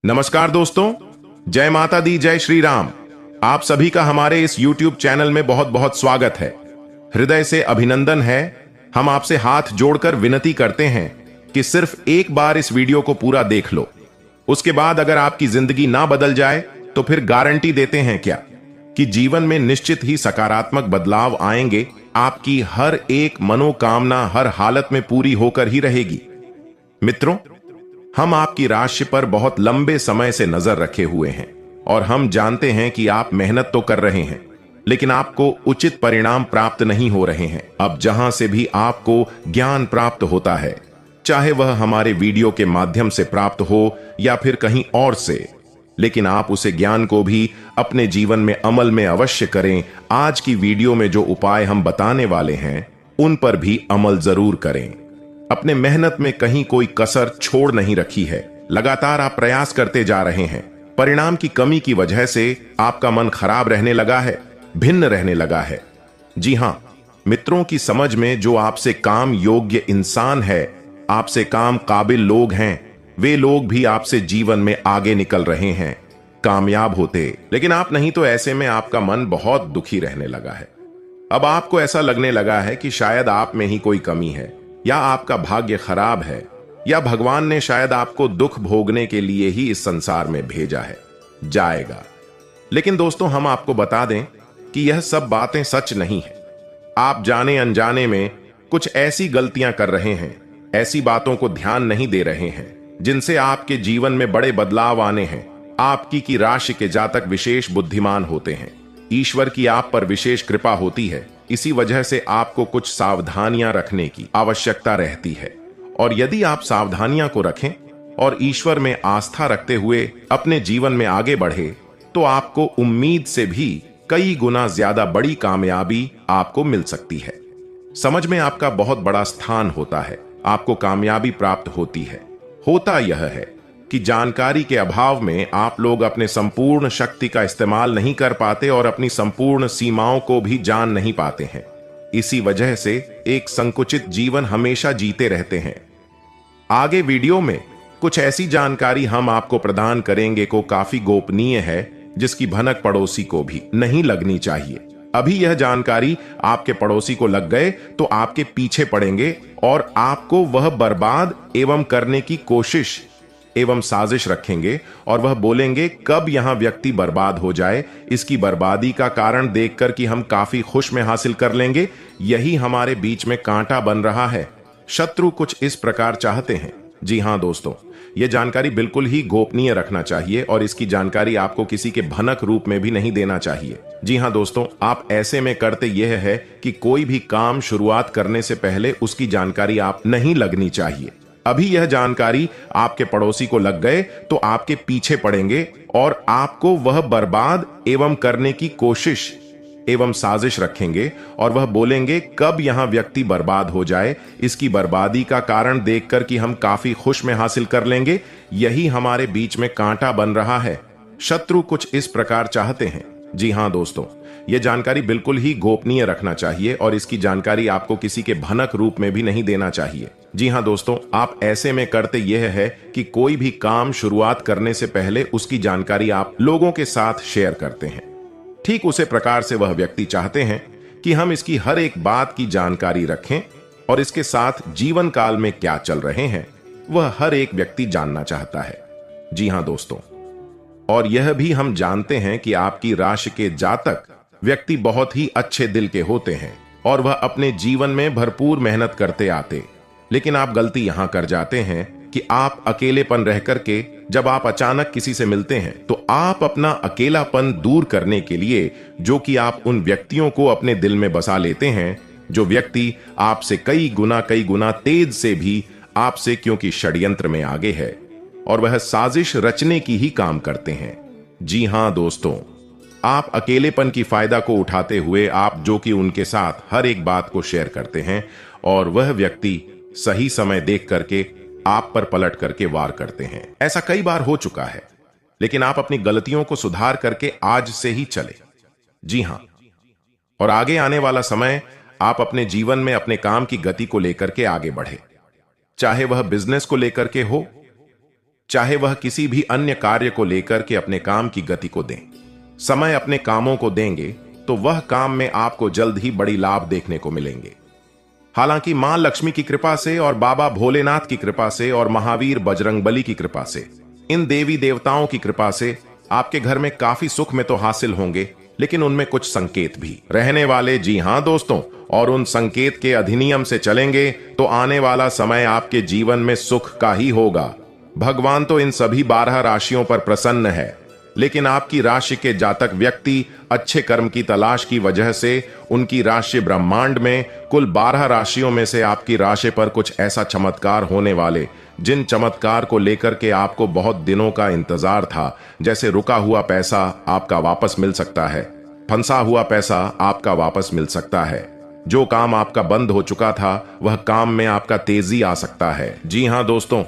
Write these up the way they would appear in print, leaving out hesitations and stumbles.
नमस्कार दोस्तों, जय माता दी, जय श्री राम। आप सभी का हमारे इस YouTube चैनल में बहुत बहुत स्वागत है। हृदय से अभिनंदन है। हम आपसे हाथ जोड़कर विनती करते हैं कि सिर्फ एक बार इस वीडियो को पूरा देख लो। उसके बाद अगर आपकी जिंदगी ना बदल जाए तो फिर गारंटी देते हैं क्या कि जीवन में निश्चित ही सकारात्मक बदलाव आएंगे। आपकी हर एक मनोकामना हर हालत में पूरी होकर ही रहेगी। मित्रों, हम आपकी राशि पर बहुत लंबे समय से नजर रखे हुए हैं और हम जानते हैं कि आप मेहनत तो कर रहे हैं, लेकिन आपको उचित परिणाम प्राप्त नहीं हो रहे हैं। अब जहां से भी आपको ज्ञान प्राप्त होता है, चाहे वह हमारे वीडियो के माध्यम से प्राप्त हो या फिर कहीं और से, लेकिन आप उसे ज्ञान को भी अपने जीवन में अमल में अवश्य करें। आज की वीडियो में जो उपाय हम बताने वाले हैं, उन पर भी अमल जरूर करें। अपने मेहनत में कहीं कोई कसर छोड़ नहीं रखी है। लगातार आप प्रयास करते जा रहे हैं। परिणाम की कमी की वजह से आपका मन खराब रहने लगा है, भिन्न रहने लगा है। जी हां, मित्रों की समझ में जो आपसे काम योग्य इंसान है, आपसे काम काबिल लोग हैं, वे लोग भी आपसे जीवन में आगे निकल रहे हैं, कामयाब होते, लेकिन आप नहीं। तो ऐसे में आपका मन बहुत दुखी रहने लगा है। अब आपको ऐसा लगने लगा है कि शायद आप में ही कोई कमी है, या आपका भाग्य खराब है, या भगवान ने शायद आपको दुख भोगने के लिए ही इस संसार में भेजा है। जाएगा। लेकिन दोस्तों, हम आपको बता दें कि यह सब बातें सच नहीं है। आप जाने अनजाने में कुछ ऐसी गलतियां कर रहे हैं, ऐसी बातों को ध्यान नहीं दे रहे हैं, जिनसे आपके जीवन में बड़े बदलाव आने हैं। आपकी की राशि के जातक विशेष बुद्धिमान होते हैं। ईश्वर की आप पर विशेष कृपा होती है। इसी वजह से आपको कुछ सावधानियां रखने की आवश्यकता रहती है। और यदि आप सावधानियां को रखें और ईश्वर में आस्था रखते हुए अपने जीवन में आगे बढ़े, तो आपको उम्मीद से भी कई गुना ज्यादा बड़ी कामयाबी आपको मिल सकती है। समझ में आपका बहुत बड़ा स्थान होता है, आपको कामयाबी प्राप्त होती है। होता यह है कि जानकारी के अभाव में आप लोग अपने संपूर्ण शक्ति का इस्तेमाल नहीं कर पाते और अपनी संपूर्ण सीमाओं को भी जान नहीं पाते हैं। इसी वजह से एक संकुचित जीवन हमेशा जीते रहते हैं। आगे वीडियो में कुछ ऐसी जानकारी हम आपको प्रदान करेंगे को काफी गोपनीय है, जिसकी भनक पड़ोसी को भी नहीं लगनी चाहिए। अभी यह जानकारी आपके पड़ोसी को लग गए तो आपके पीछे पड़ेंगे और आपको वह बर्बाद एवं करने की कोशिश एवं साजिश रखेंगे, और वह बोलेंगे कब यहां व्यक्ति बर्बाद हो जाए, इसकी बर्बादी का कारण देखकर कि हम काफी खुश में हासिल कर लेंगे। यही हमारे बीच में कांटा बन रहा है। शत्रु कुछ इस प्रकार चाहते हैं। जी हां दोस्तों, यह जानकारी बिल्कुल ही गोपनीय रखना चाहिए और इसकी जानकारी आपको किसी के भनक रूप में भी नहीं देना चाहिए। जी हां दोस्तों, आप ऐसे में करते यह है कि कोई भी काम शुरुआत करने से पहले उसकी जानकारी आप नहीं लगनी चाहिए। अभी यह जानकारी आपके पड़ोसी को लग गए तो आपके पीछे पड़ेंगे और आपको वह बर्बाद एवं करने की कोशिश एवं साजिश रखेंगे, और वह बोलेंगे कब यहां व्यक्ति बर्बाद हो जाए, इसकी बर्बादी का कारण देखकर कि हम काफी खुश में हासिल कर लेंगे। यही हमारे बीच में कांटा बन रहा है। शत्रु कुछ इस प्रकार चाहते हैं। जी हां दोस्तों, यह जानकारी बिल्कुल ही गोपनीय रखना चाहिए और इसकी जानकारी आपको किसी के भनक रूप में भी नहीं देना चाहिए। जी हां दोस्तों, आप ऐसे में करते यह है कि कोई भी काम शुरुआत करने से पहले उसकी जानकारी आप लोगों के साथ शेयर करते हैं। ठीक उसी प्रकार से वह व्यक्ति चाहते हैं कि हम इसकी हर एक बात की जानकारी रखें, और इसके साथ जीवन काल में क्या चल रहे हैं वह हर एक व्यक्ति जानना चाहता है। जी हां दोस्तों, और यह भी हम जानते हैं कि आपकी राशि के जातक व्यक्ति बहुत ही अच्छे दिल के होते हैं और वह अपने जीवन में भरपूर मेहनत करते आते, लेकिन आप गलती यहां कर जाते हैं कि आप अकेलेपन रह करके जब आप अचानक किसी से मिलते हैं तो आप अपना अकेलापन दूर करने के लिए जो कि आप उन व्यक्तियों को अपने दिल में बसा लेते हैं, जो व्यक्ति आपसे कई गुना तेज से भी आपसे क्योंकि षड्यंत्र में आगे है और वह साजिश रचने की ही काम करते हैं। जी हां दोस्तों, आप अकेलेपन की फायदा को उठाते हुए आप जो कि उनके साथ हर एक बात को शेयर करते हैं, और वह व्यक्ति सही समय देख करके आप पर पलट करके वार करते हैं। ऐसा कई बार हो चुका है, लेकिन आप अपनी गलतियों को सुधार करके आज से ही चले। जी हां, और आगे आने वाला समय आप अपने जीवन में अपने काम की गति को लेकर के आगे बढ़े, चाहे वह बिजनेस को लेकर के हो, चाहे वह किसी भी अन्य कार्य को लेकर के अपने काम की गति को दें। समय अपने कामों को देंगे तो वह काम में आपको जल्द ही बड़ी लाभ देखने को मिलेंगे। हालांकि मां लक्ष्मी की कृपा से और बाबा भोलेनाथ की कृपा से और महावीर बजरंगबली की कृपा से, इन देवी देवताओं की कृपा से आपके घर में काफी सुख में तो हासिल होंगे, लेकिन उनमें कुछ संकेत भी रहने वाले। जी हां दोस्तों, और उन संकेत के अधिनियम से चलेंगे तो आने वाला समय आपके जीवन में सुख का ही होगा। भगवान तो इन सभी 12 राशियों पर प्रसन्न है, लेकिन आपकी राशि के जातक व्यक्ति अच्छे कर्म की तलाश की वजह से उनकी राशि ब्रह्मांड में कुल 12 राशियों में से आपकी राशि पर कुछ ऐसा चमत्कार होने वाले, जिन चमत्कार को लेकर के आपको बहुत दिनों का इंतजार था। जैसे रुका हुआ पैसा आपका वापस मिल सकता है, फंसा हुआ पैसा आपका वापस मिल सकता है, जो काम आपका बंद हो चुका था वह काम में आपका तेजी आ सकता है। जी हां दोस्तों,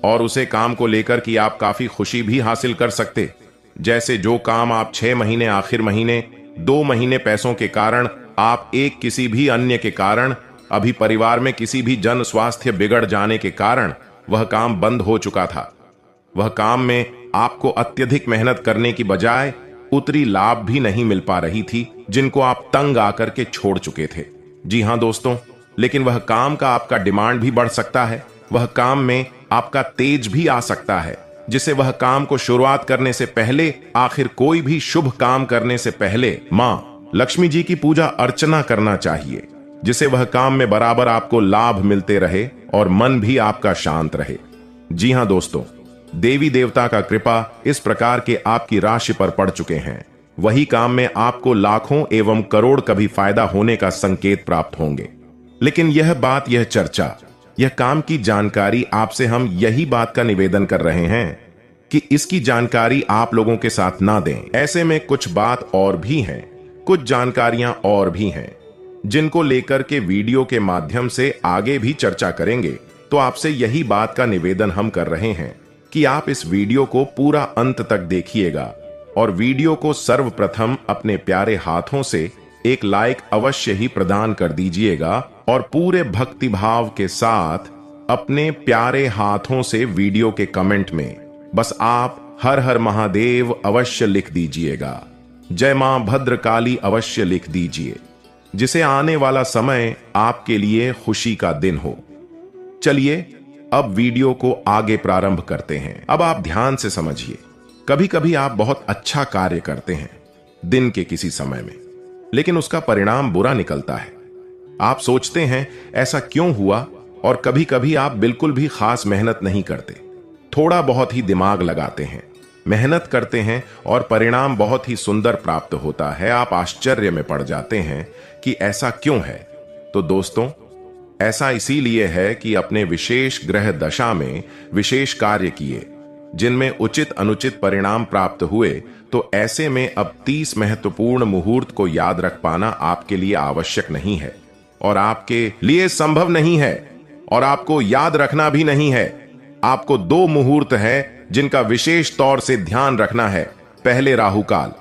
और उसे काम को लेकर कि आप काफी खुशी भी हासिल कर सकते। जैसे जो काम आप 6 महीने, आखिर महीने, 2 महीने पैसों के कारण, आप एक किसी भी अन्य के कारण, अभी परिवार में किसी भी जन स्वास्थ्य बिगड़ जाने के कारण वह काम बंद हो चुका था। वह काम में आपको अत्यधिक मेहनत करने की बजाय उतरी लाभ भी नहीं मिल पा रही थी, जिनको आप तंग आकर के छोड़ चुके थे। जी हां दोस्तों, लेकिन वह काम का आपका डिमांड भी बढ़ सकता है, वह काम में आपका तेज भी आ सकता है, जिसे वह काम को शुरुआत करने से पहले, आखिर कोई भी शुभ काम करने से पहले मां लक्ष्मी जी की पूजा अर्चना करना चाहिए, जिसे वह काम में बराबर आपको लाभ मिलते रहे और मन भी आपका शांत रहे। जी हां दोस्तों, देवी देवता का कृपा इस प्रकार के आपकी राशि पर पड़ चुके हैं, वही काम में आपको लाखों एवं करोड़ का भी फायदा होने का संकेत प्राप्त होंगे। लेकिन यह बात, यह चर्चा, यह काम की जानकारी आपसे हम यही बात का निवेदन कर रहे हैं कि इसकी जानकारी आप लोगों के साथ ना दें। ऐसे में कुछ बात और भी हैं, कुछ जानकारियां और भी हैं, जिनको लेकर के वीडियो के माध्यम से आगे भी चर्चा करेंगे। तो आपसे यही बात का निवेदन हम कर रहे हैं कि आप इस वीडियो को पूरा अंत तक देखिएगा और वीडियो को सर्वप्रथम अपने प्यारे हाथों से एक लाइक अवश्य ही प्रदान कर दीजिएगा और पूरे भक्ति भाव के साथ अपने प्यारे हाथों से वीडियो के कमेंट में बस आप हर हर महादेव अवश्य लिख दीजिएगा, जय मां भद्रकाली अवश्य लिख दीजिए, जिसे आने वाला समय आपके लिए खुशी का दिन हो। चलिए अब वीडियो को आगे प्रारंभ करते हैं। अब आप ध्यान से समझिए। कभी कभी आप बहुत अच्छा कार्य करते हैं दिन के किसी समय में, लेकिन उसका परिणाम बुरा निकलता है। आप सोचते हैं ऐसा क्यों हुआ, और कभी कभी आप बिल्कुल भी खास मेहनत नहीं करते, थोड़ा बहुत ही दिमाग लगाते हैं, मेहनत करते हैं और परिणाम बहुत ही सुंदर प्राप्त होता है। आप आश्चर्य में पड़ जाते हैं कि ऐसा क्यों है। तो दोस्तों, ऐसा इसीलिए है कि अपने विशेष ग्रह दशा में विशेष कार्य किए, जिनमें उचित अनुचित परिणाम प्राप्त हुए। तो ऐसे में अब 30 महत्वपूर्ण मुहूर्त को याद रख पाना आपके लिए आवश्यक नहीं है और आपके लिए संभव नहीं है, और आपको याद रखना भी नहीं है। आपको 2 मुहूर्त हैं जिनका विशेष तौर से ध्यान रखना है। पहले राहु काल।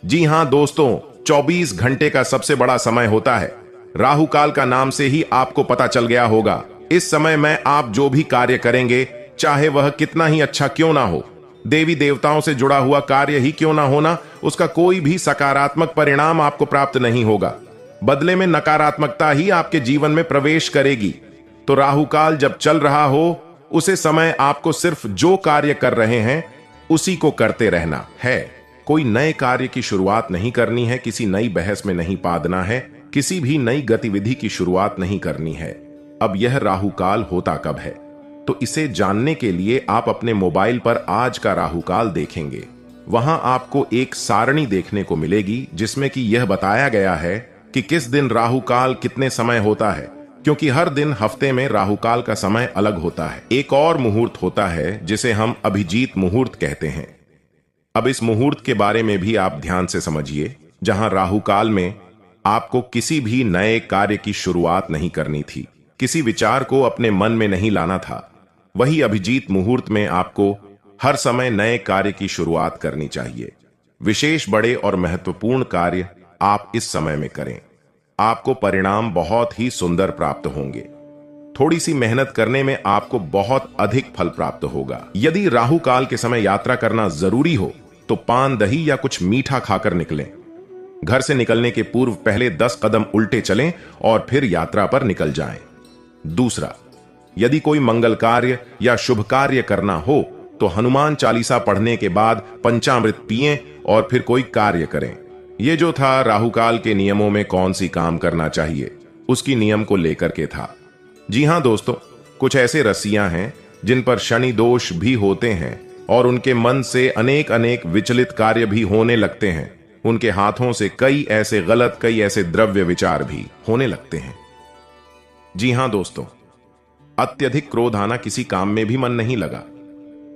जी हां दोस्तों, 24 घंटे का सबसे बड़ा समय होता है। राहु काल का नाम से ही आपको पता चल गया होगा। इस समय में आप जो भी कार्य करेंगे, चाहे वह कितना ही अच्छा क्यों ना हो, देवी देवताओं से जुड़ा हुआ कार्य ही क्यों ना होना, उसका कोई भी सकारात्मक परिणाम आपको प्राप्त नहीं होगा। बदले में नकारात्मकता ही आपके जीवन में प्रवेश करेगी। तो राहु काल जब चल रहा हो, उसे समय आपको सिर्फ जो कार्य कर रहे हैं उसी को करते रहना है। कोई नए कार्य की शुरुआत नहीं करनी है, किसी नई बहस में नहीं पादना है, किसी भी नई गतिविधि की शुरुआत नहीं करनी है। अब यह राहु काल होता कब है, तो इसे जानने के लिए आप अपने मोबाइल पर आज का राहु काल देखेंगे। वहां आपको एक सारणी देखने को मिलेगी, जिसमें कि यह बताया गया है कि किस दिन राहु काल कितने समय होता है, क्योंकि हर दिन हफ्ते में राहु काल का समय अलग होता है। एक और मुहूर्त होता है जिसे हम अभिजीत मुहूर्त कहते हैं। अब इस मुहूर्त के बारे में भी आप ध्यान से समझिए। जहां राहु काल में आपको किसी भी नए कार्य की शुरुआत नहीं करनी थी, किसी विचार को अपने मन में नहीं लाना था, वही अभिजीत मुहूर्त में आपको हर समय नए कार्य की शुरुआत करनी चाहिए। विशेष बड़े और महत्वपूर्ण कार्य आप इस समय में करें, आपको परिणाम बहुत ही सुंदर प्राप्त होंगे। थोड़ी सी मेहनत करने में आपको बहुत अधिक फल प्राप्त होगा। यदि राहु काल के समय यात्रा करना जरूरी हो तो पान दही या कुछ मीठा खाकर निकलें। घर से निकलने के पूर्व पहले 10 कदम उल्टे चलें और फिर यात्रा पर निकल जाएं। दूसरा, यदि कोई मंगल कार्य या शुभ कार्य करना हो तो हनुमान चालीसा पढ़ने के बाद पंचामृत पिएं और फिर कोई कार्य करें। यह जो था राहु काल के नियमों में कौन सी काम करना चाहिए उसकी नियम को लेकर के था। जी हां दोस्तों, कुछ ऐसे रसियां हैं जिन पर शनि दोष भी होते हैं और उनके मन से अनेक अनेक विचलित कार्य भी होने लगते हैं। उनके हाथों से कई ऐसे द्रव्य विचार भी होने लगते हैं। जी हां दोस्तों, अत्यधिक क्रोध आना, किसी काम में भी मन नहीं लगा,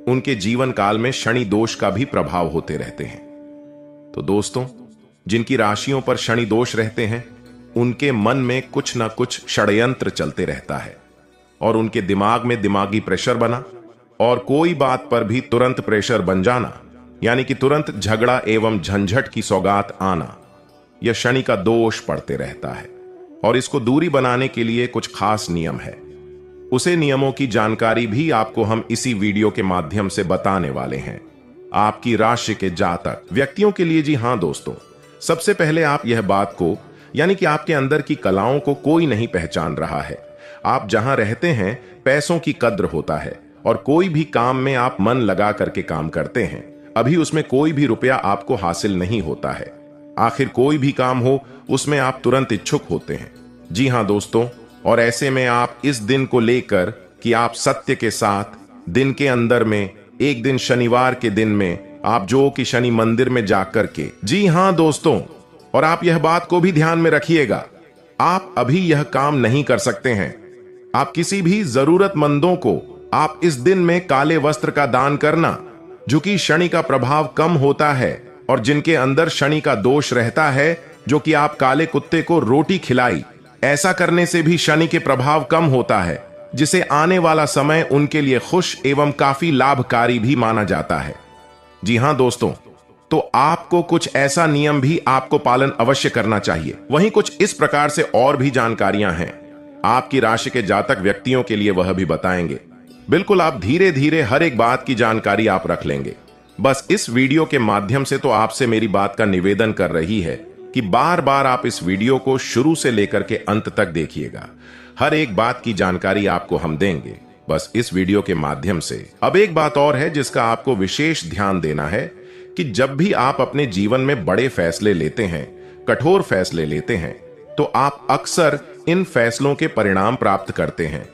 उनके जीवन काल में शनि दोष का भी प्रभाव होते रहते हैं। तो दोस्तों, जिनकी राशियों पर शनि दोष रहते हैं उनके मन में कुछ ना कुछ षड्यंत्र चलते रहता है और उनके दिमाग में दिमागी प्रेशर बना और कोई बात पर भी तुरंत प्रेशर बन जाना, यानी कि तुरंत झगड़ा एवं झंझट की सौगात आना, यह शनि का दोष पड़ते रहता है। और इसको दूरी बनाने के लिए कुछ खास नियम है। उसे नियमों की जानकारी भी आपको हम इसी वीडियो के माध्यम से बताने वाले हैं। आपकी राशि के जातक व्यक्तियों के लिए जी हां दोस्तों, सबसे पहले आप यह बात को, यानी कि आपके अंदर की कलाओं को कोई नहीं पहचान रहा है। आप जहां रहते हैं पैसों की कद्र होता है और कोई भी काम में आप मन लगा करके काम करते हैं, अभी उसमें कोई भी रुपया आपको हासिल नहीं होता है। आखिर कोई भी काम हो उसमें आप तुरंत इच्छुक होते हैं। जी हां दोस्तों, और ऐसे में आप इस दिन को लेकर कि आप सत्य के साथ दिन के अंदर में एक दिन शनिवार के दिन में आप जो कि शनि मंदिर में जाकर के, जी हां दोस्तों, और आप यह बात को भी ध्यान में रखिएगा, आप अभी यह काम नहीं कर सकते हैं। आप किसी भी जरूरतमंदों को आप इस दिन में काले वस्त्र का दान करना, जो कि शनि का प्रभाव कम होता है और जिनके अंदर शनि का दोष रहता है, जो कि आप काले कुत्ते को रोटी खिलाई, ऐसा करने से भी शनि के प्रभाव कम होता है, जिसे आने वाला समय उनके लिए खुश एवं काफी लाभकारी भी माना जाता है। जी हां दोस्तों, तो आपको कुछ ऐसा नियम भी आपको पालन अवश्य करना चाहिए। वहीं कुछ इस प्रकार से और भी जानकारियां हैं आपकी राशि के जातक व्यक्तियों के लिए, वह भी बताएंगे। बिल्कुल आप धीरे धीरे हर एक बात की जानकारी आप रख लेंगे। बस इस वीडियो के माध्यम से तो आपसे मेरी बात का निवेदन कर रही है कि बार बार आप इस वीडियो को शुरू से लेकर के अंत तक देखिएगा। हर एक बात की जानकारी आपको हम देंगे बस इस वीडियो के माध्यम से। अब एक बात और है जिसका आपको विशेष ध्यान देना है कि जब भी आप अपने जीवन में बड़े फैसले लेते हैं, कठोर फैसले लेते हैं, तो आप अक्सर इन फैसलों के परिणाम प्राप्त करते हैं।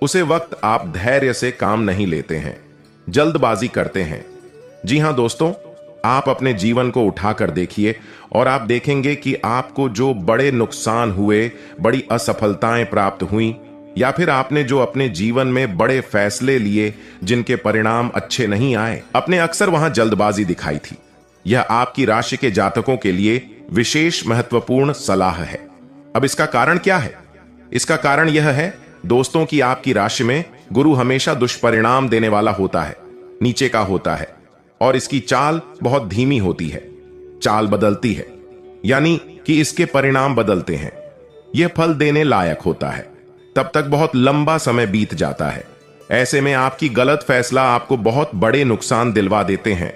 उसे वक्त आप धैर्य से काम नहीं लेते हैं, जल्दबाजी करते हैं। जी हां दोस्तों, आप अपने जीवन को उठाकर देखिए और आप देखेंगे कि आपको जो बड़े नुकसान हुए, बड़ी असफलताएं प्राप्त हुई, या फिर आपने जो अपने जीवन में बड़े फैसले लिए जिनके परिणाम अच्छे नहीं आए, अपने अक्सर वहां जल्दबाजी दिखाई थी। यह आपकी राशि के जातकों के लिए विशेष महत्वपूर्ण सलाह है। अब इसका कारण क्या है? इसका कारण यह है दोस्तों कि आपकी राशि में गुरु हमेशा दुष्परिणाम देने वाला होता है, नीचे का होता है, और इसकी चाल बहुत धीमी होती है, चाल बदलती है, यानी कि इसके परिणाम बदलते हैं। यह फल देने लायक होता है, तब तक बहुत लंबा समय बीत जाता है। ऐसे में आपकी गलत फैसला आपको बहुत बड़े नुकसान दिलवा देते हैं।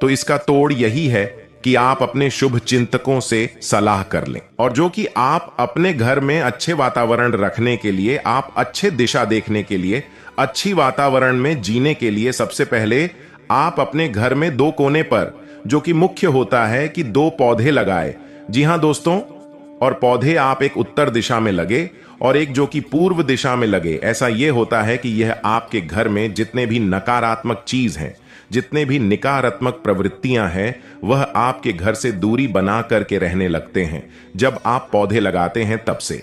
तो इसका तोड़ यही है कि आप अपने शुभ चिंतकों से सलाह कर लें, और जो कि आप अपने घर में अच्छे वातावरण रखने के लिए, आप अच्छे दिशा देखने के लिए, अच्छी वातावरण में जीने के लिए, सबसे पहले आप अपने घर में 2 कोने पर, जो कि मुख्य होता है, कि 2 पौधे लगाए। जी हां दोस्तों, और पौधे आप एक उत्तर दिशा में लगे और एक जो कि पूर्व दिशा में लगे। ऐसा यह होता है कि यह आपके घर में जितने भी नकारात्मक चीज हैं, जितने भी नकारात्मक प्रवृत्तियां हैं, वह आपके घर से दूरी बना करके रहने लगते हैं जब आप पौधे लगाते हैं तब से।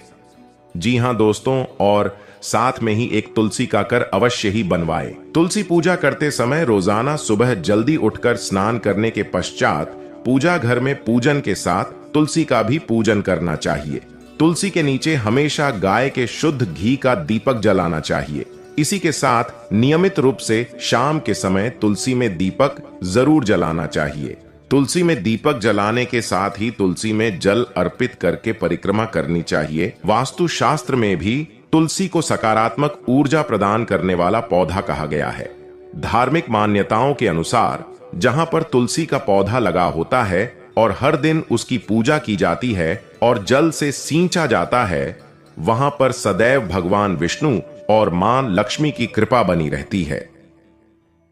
जी हां दोस्तों, और साथ में ही एक तुलसी का कर अवश्य ही बनवाए। तुलसी पूजा करते समय रोजाना सुबह जल्दी उठकर स्नान करने के पश्चात पूजा घर में पूजन के साथ तुलसी का भी पूजन करना चाहिए। तुलसी के नीचे हमेशा गाय के शुद्ध घी का दीपक जलाना चाहिए। इसी के साथ नियमित रूप से शाम के समय तुलसी में दीपक जरूर जलाना चाहिए। तुलसी में दीपक जलाने के साथ ही तुलसी में जल अर्पित करके परिक्रमा करनी चाहिए। वास्तु शास्त्र में भी तुलसी को सकारात्मक ऊर्जा प्रदान करने वाला पौधा कहा गया है। धार्मिक मान्यताओं के अनुसार जहां पर तुलसी का पौधा लगा होता है और हर दिन उसकी पूजा की जाती है और जल से सींचा जाता है, वहां पर सदैव भगवान विष्णु और मां लक्ष्मी की कृपा बनी रहती है।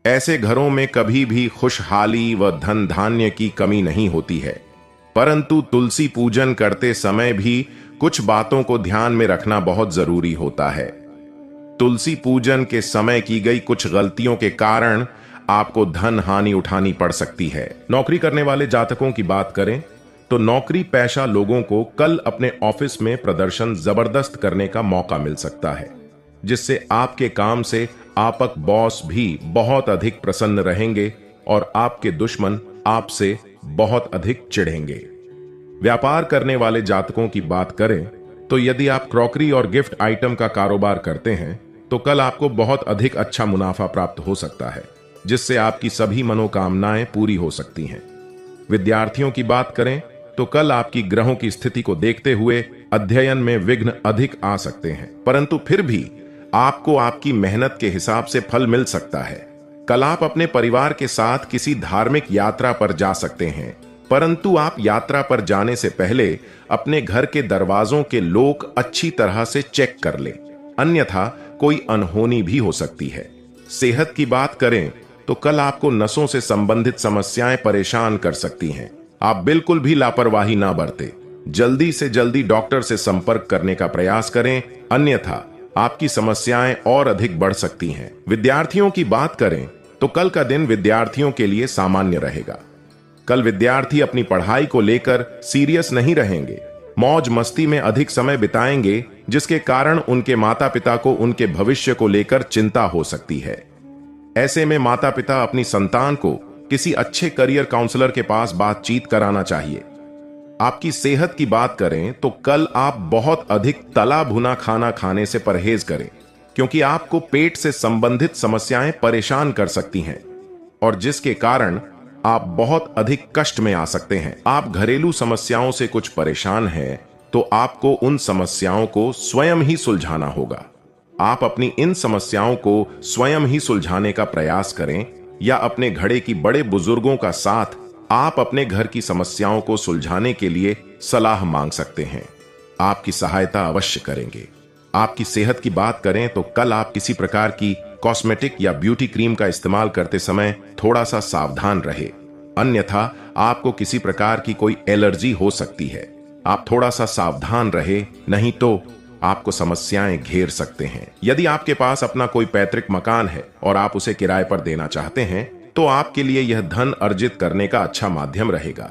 ऐसे घरों में कभी भी खुशहाली व धन धान्य की कमी नहीं होती है। परंतु तुलसी पूजन करते समय भी कुछ बातों को ध्यान में रखना बहुत जरूरी होता है। तुलसी पूजन के समय की गई कुछ गलतियों के कारण आपको धन हानि उठानी पड़ सकती है। नौकरी करने वाले जातकों की बात करें तो नौकरी पेशा लोगों को कल अपने ऑफिस में प्रदर्शन जबरदस्त करने का मौका मिल सकता है, जिससे आपके काम से आपक बॉस भी बहुत अधिक प्रसन्न रहेंगे और आपके दुश्मन आपसे बहुत अधिक चिढ़ेंगे। व्यापार करने वाले जातकों की बात करें तो यदि आप क्रॉकरी और गिफ्ट आइटम का कारोबार करते हैं तो कल आपको बहुत अधिक अच्छा मुनाफा प्राप्त हो सकता है, जिससे आपकी सभी मनोकामनाएं पूरी हो सकती हैं। विद्यार्थियों की बात करें तो कल आपकी ग्रहों की स्थिति को देखते हुए अध्ययन में विघ्न अधिक आ सकते हैं, परंतु फिर भी आपको आपकी मेहनत के हिसाब से फल मिल सकता है। कल आप अपने परिवार के साथ किसी धार्मिक यात्रा पर जा सकते हैं, परंतु आप यात्रा पर जाने से पहले अपने घर के दरवाजों के लॉक अच्छी तरह से चेक कर लें, अन्यथा कोई अनहोनी भी हो सकती है। सेहत की बात करें तो कल आपको नसों से संबंधित समस्याएं परेशान कर सकती हैं। आप बिल्कुल भी लापरवाही ना बरतें, जल्दी से जल्दी डॉक्टर से संपर्क करने का प्रयास करें, अन्यथा आपकी समस्याएं और अधिक बढ़ सकती हैं। विद्यार्थियों की बात करें तो कल का दिन विद्यार्थियों के लिए सामान्य रहेगा। कल विद्यार्थी अपनी पढ़ाई को लेकर सीरियस नहीं रहेंगे, मौज मस्ती में अधिक समय बिताएंगे, जिसके कारण उनके माता पिता को उनके भविष्य को लेकर चिंता हो सकती है। ऐसे में माता पिता अपनी संतान को किसी अच्छे करियर काउंसलर के पास बातचीत कराना चाहिए। आपकी सेहत की बात करें तो कल आप बहुत अधिक तला भुना खाना खाने से परहेज करें, क्योंकि आपको पेट से संबंधित समस्याएं परेशान कर सकती हैं और जिसके कारण आप बहुत अधिक कष्ट में आ सकते हैं। आप घरेलू समस्याओं से कुछ परेशान हैं तो आपको उन समस्याओं को स्वयं ही सुलझाना होगा। आप अपनी इन समस्याओं को स्वयं ही सुलझाने का प्रयास करें या अपने घरे की बड़े बुजुर्गों का साथ आप अपने घर की समस्याओं को सुलझाने के लिए सलाह मांग सकते हैं। आपकी सहायता अवश्य करेंगे। आपकी सेहत की बात करें तो कल आप किसी प्रकार की कॉस्मेटिक या ब्यूटी क्रीम का इस्तेमाल करते समय थोड़ा सा सावधान रहे, अन्यथा आपको किसी प्रकार की कोई एलर्जी हो सकती है। आप थोड़ा सा सावधान रहे, नहीं तो आपको समस्याएं घेर सकते हैं। यदि आपके पास अपना कोई पैतृक मकान है और आप उसे किराए पर देना चाहते हैं तो आपके लिए यह धन अर्जित करने का अच्छा माध्यम रहेगा।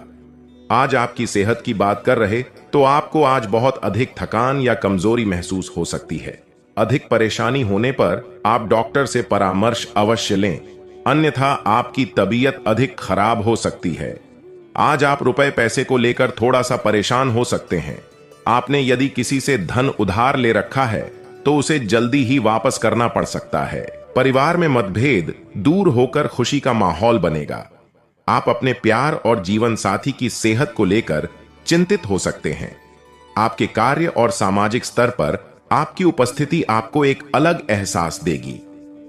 आज आपकी सेहत की बात कर रहे तो आपको आज बहुत अधिक थकान या कमजोरी महसूस हो सकती है। अधिक परेशानी होने पर आप डॉक्टर से परामर्श अवश्य लें, अन्यथा आपकी तबीयत अधिक खराब हो सकती है। आज आप रुपए पैसे को लेकर थोड़ा सा परेशान हो सकते हैं। आपने यदि किसी से धन उधार ले रखा है तो उसे जल्दी ही वापस करना पड़ सकता है। परिवार में मतभेद दूर होकर खुशी का माहौल बनेगा। आप अपने प्यार और जीवन साथी की सेहत को लेकर चिंतित हो सकते हैं। आपके कार्य और सामाजिक स्तर पर आपकी उपस्थिति आपको एक अलग एहसास देगी।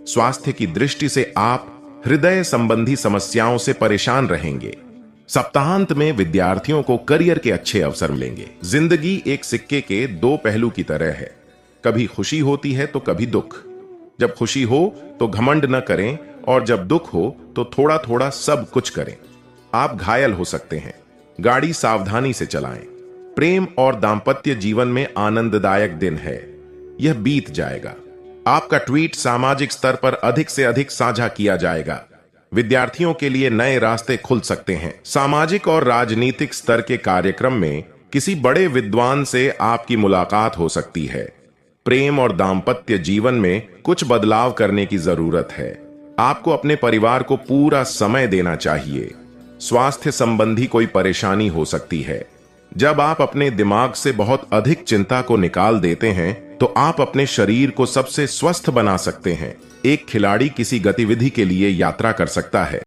स्वास्थ्य की दृष्टि से आप हृदय संबंधी समस्याओं से परेशान रहेंगे। सप्ताहांत में विद्यार्थियों को करियर के अच्छे अवसर मिलेंगे। जिंदगी एक सिक्के के दो पहलू की तरह है, कभी खुशी होती है तो कभी दुख। जब खुशी हो तो घमंड न करें और जब दुख हो तो थोड़ा थोड़ा सब कुछ करें। आप घायल हो सकते हैं, गाड़ी सावधानी से चलाएं। प्रेम और दाम्पत्य जीवन में आनंददायक दिन है, यह बीत जाएगा। आपका ट्वीट सामाजिक स्तर पर अधिक से अधिक साझा किया जाएगा। विद्यार्थियों के लिए नए रास्ते खुल सकते हैं। सामाजिक और राजनीतिक स्तर के कार्यक्रम में किसी बड़े विद्वान से आपकी मुलाकात हो सकती है। प्रेम और दाम्पत्य जीवन में कुछ बदलाव करने की जरूरत है। आपको अपने परिवार को पूरा समय देना चाहिए। स्वास्थ्य संबंधी कोई परेशानी हो सकती है। जब आप अपने दिमाग से बहुत अधिक चिंता को निकाल देते हैं तो आप अपने शरीर को सबसे स्वस्थ बना सकते हैं। एक खिलाड़ी किसी गतिविधि के लिए यात्रा कर सकता है।